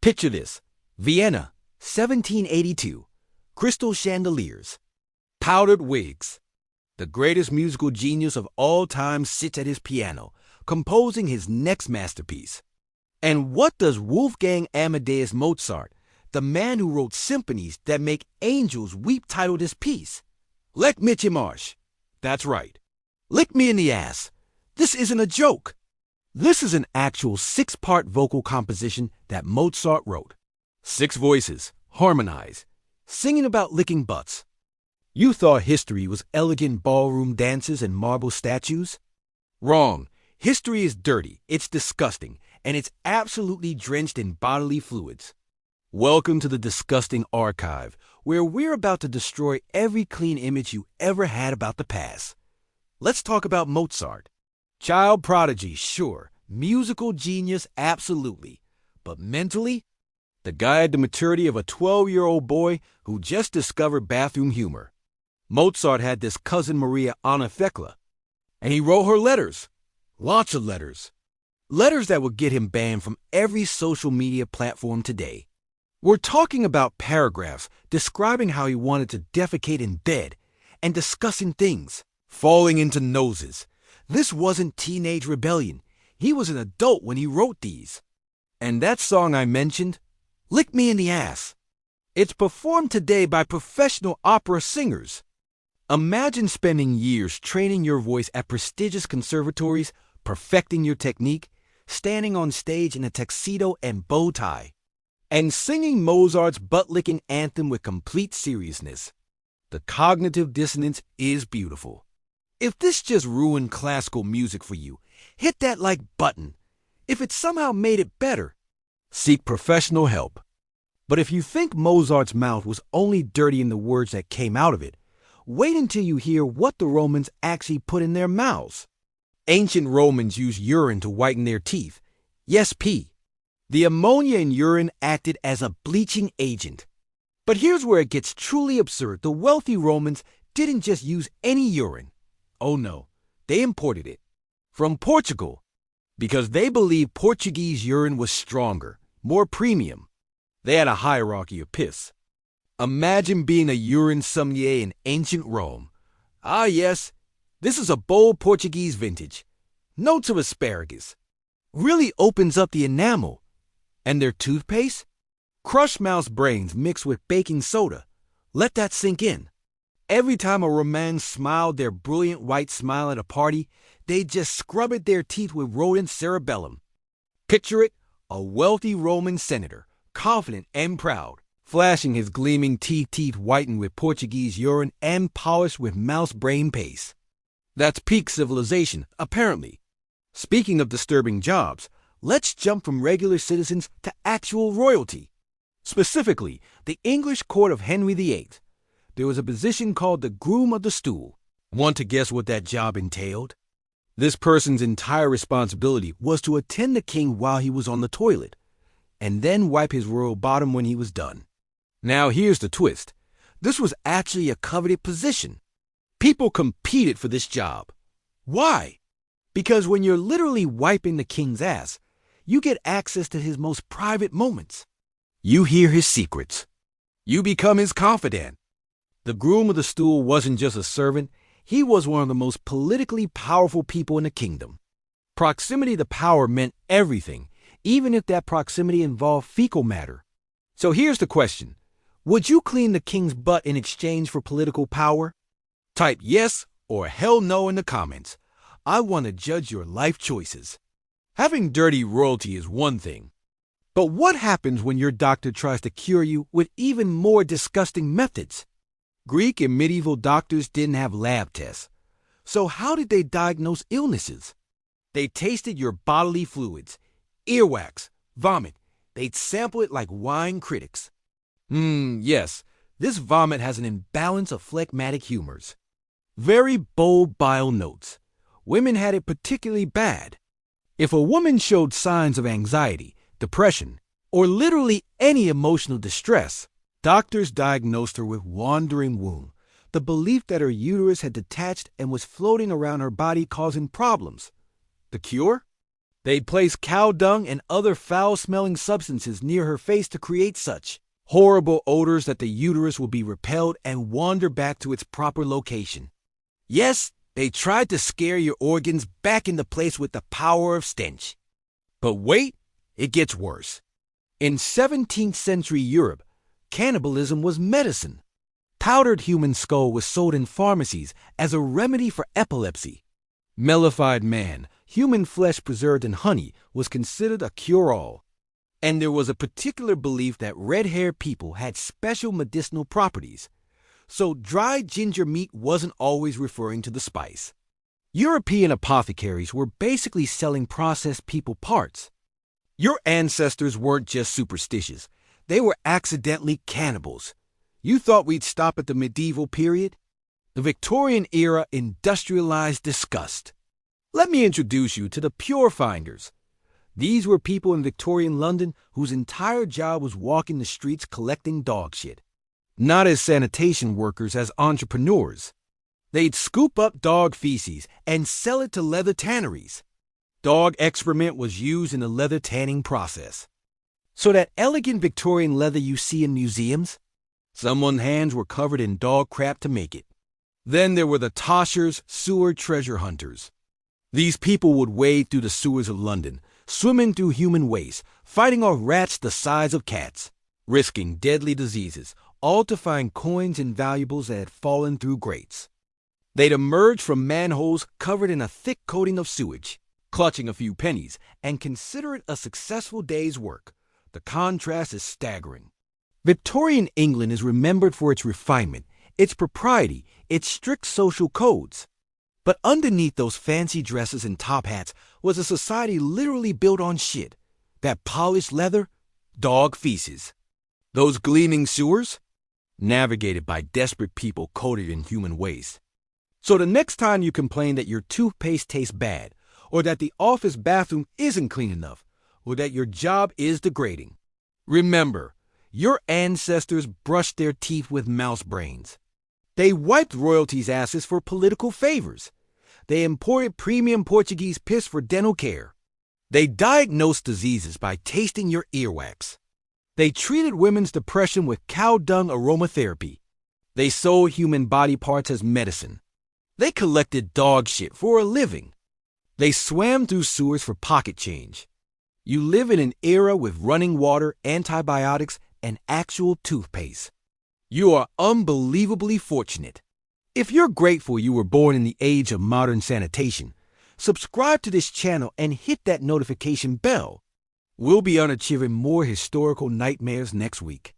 Picture this. Vienna, 1782. Crystal chandeliers. Powdered wigs. The greatest musical genius of all time sits at his piano, composing his next masterpiece. And what does Wolfgang Amadeus Mozart, the man who wrote symphonies that make angels weep, title this piece? Leck mich im Arsch. That's right. Lick me in the ass. This isn't a joke. This is an actual 6-part vocal composition that Mozart wrote. 6 voices, harmonized, singing about licking butts. You thought history was elegant ballroom dances and marble statues? Wrong. History is dirty, it's disgusting, and it's absolutely drenched in bodily fluids. Welcome to the Disgusting Archive, where we're about to destroy every clean image you ever had about the past. Let's talk about Mozart. Child prodigy, sure. Musical genius, absolutely. But mentally? The guy had the maturity of a 12-year-old boy who just discovered bathroom humor. Mozart had this cousin Maria Anna Thekla, and he wrote her letters. Lots of letters. Letters that would get him banned from every social media platform today. We're talking about paragraphs describing how he wanted to defecate in bed and discussing things, falling into noses. This wasn't teenage rebellion. He was an adult when he wrote these. And that song I mentioned, Lick Me in the Ass, it's performed today by professional opera singers. Imagine spending years training your voice at prestigious conservatories, perfecting your technique, standing on stage in a tuxedo and bow tie, and singing Mozart's butt-licking anthem with complete seriousness. The cognitive dissonance is beautiful. If this just ruined classical music for you, hit that like button. If it somehow made it better, seek professional help. But if you think Mozart's mouth was only dirty in the words that came out of it, wait until you hear what the Romans actually put in their mouths. Ancient Romans used urine to whiten their teeth. Yes, pee. The ammonia in urine acted as a bleaching agent. But here's where it gets truly absurd. The wealthy Romans didn't just use any urine. Oh no, they imported it from Portugal because they believed Portuguese urine was stronger, more premium. They had a hierarchy of piss. Imagine being a urine sommelier in ancient Rome. Ah yes, this is a bold Portuguese vintage. Notes of asparagus. Really opens up the enamel. And their toothpaste? Crushed mouse brains mixed with baking soda. Let that sink in. Every time a Romance smiled their brilliant white smile at a party, they'd just scrub at their teeth with rodent cerebellum. Picture it, a wealthy Roman senator, confident and proud, flashing his gleaming teeth whitened with Portuguese urine and polished with mouse brain paste. That's peak civilization, apparently. Speaking of disturbing jobs, let's jump from regular citizens to actual royalty. Specifically, the English court of Henry VIII. There was a position called the groom of the stool. Want to guess what that job entailed? This person's entire responsibility was to attend the king while he was on the toilet, and then wipe his royal bottom when he was done. Now here's the twist. This was actually a coveted position. People competed for this job. Why? Because when you're literally wiping the king's ass, you get access to his most private moments. You hear his secrets. You become his confidant. The groom of the stool wasn't just a servant, he was one of the most politically powerful people in the kingdom. Proximity to power meant everything, even if that proximity involved fecal matter. So here's the question. Would you clean the king's butt in exchange for political power? Type yes or hell no in the comments. I want to judge your life choices. Having dirty royalty is one thing. But what happens when your doctor tries to cure you with even more disgusting methods? Greek and medieval doctors didn't have lab tests. So how did they diagnose illnesses? They tasted your bodily fluids, earwax, vomit. They'd sample it like wine critics. Yes, this vomit has an imbalance of phlegmatic humors. Very bold bile notes. Women had it particularly bad. If a woman showed signs of anxiety, depression, or literally any emotional distress, doctors diagnosed her with wandering womb, the belief that her uterus had detached and was floating around her body causing problems. The cure? They'd place cow dung and other foul-smelling substances near her face to create such horrible odors that the uterus would be repelled and wander back to its proper location. Yes, they tried to scare your organs back into place with the power of stench. But wait, it gets worse. In 17th century Europe, cannibalism was medicine. Powdered human skull was sold in pharmacies as a remedy for epilepsy. Mellified man, human flesh preserved in honey, was considered a cure-all. And there was a particular belief that red-haired people had special medicinal properties. So dried ginger meat wasn't always referring to the spice. European apothecaries were basically selling processed people parts. Your ancestors weren't just superstitious. They were accidentally cannibals. You thought we'd stop at the medieval period? The Victorian era industrialized disgust. Let me introduce you to the Pure Finders. These were people in Victorian London whose entire job was walking the streets collecting dog shit. Not as sanitation workers, as entrepreneurs. They'd scoop up dog feces and sell it to leather tanneries. Dog excrement was used in the leather tanning process. So that elegant Victorian leather you see in museums, someone's hands were covered in dog crap to make it. Then there were the Toshers, sewer treasure hunters. These people would wade through the sewers of London, swimming through human waste, fighting off rats the size of cats, risking deadly diseases, all to find coins and valuables that had fallen through grates. They'd emerge from manholes covered in a thick coating of sewage, clutching a few pennies, and consider it a successful day's work. The contrast is staggering. Victorian England is remembered for its refinement, its propriety, its strict social codes. But underneath those fancy dresses and top hats was a society literally built on shit. That polished leather, dog feces. Those gleaming sewers, navigated by desperate people coated in human waste. So the next time you complain that your toothpaste tastes bad, or that the office bathroom isn't clean enough, or that your job is degrading, remember, your ancestors brushed their teeth with mouse brains. They wiped royalties' asses for political favors. They imported premium Portuguese piss for dental care. They diagnosed diseases by tasting your earwax. They treated women's depression with cow dung aromatherapy. They sold human body parts as medicine. They collected dog shit for a living. They swam through sewers for pocket change. You live in an era with running water, antibiotics, and actual toothpaste. You are unbelievably fortunate. If you're grateful you were born in the age of modern sanitation, subscribe to this channel and hit that notification bell. We'll be unachieving more historical nightmares next week.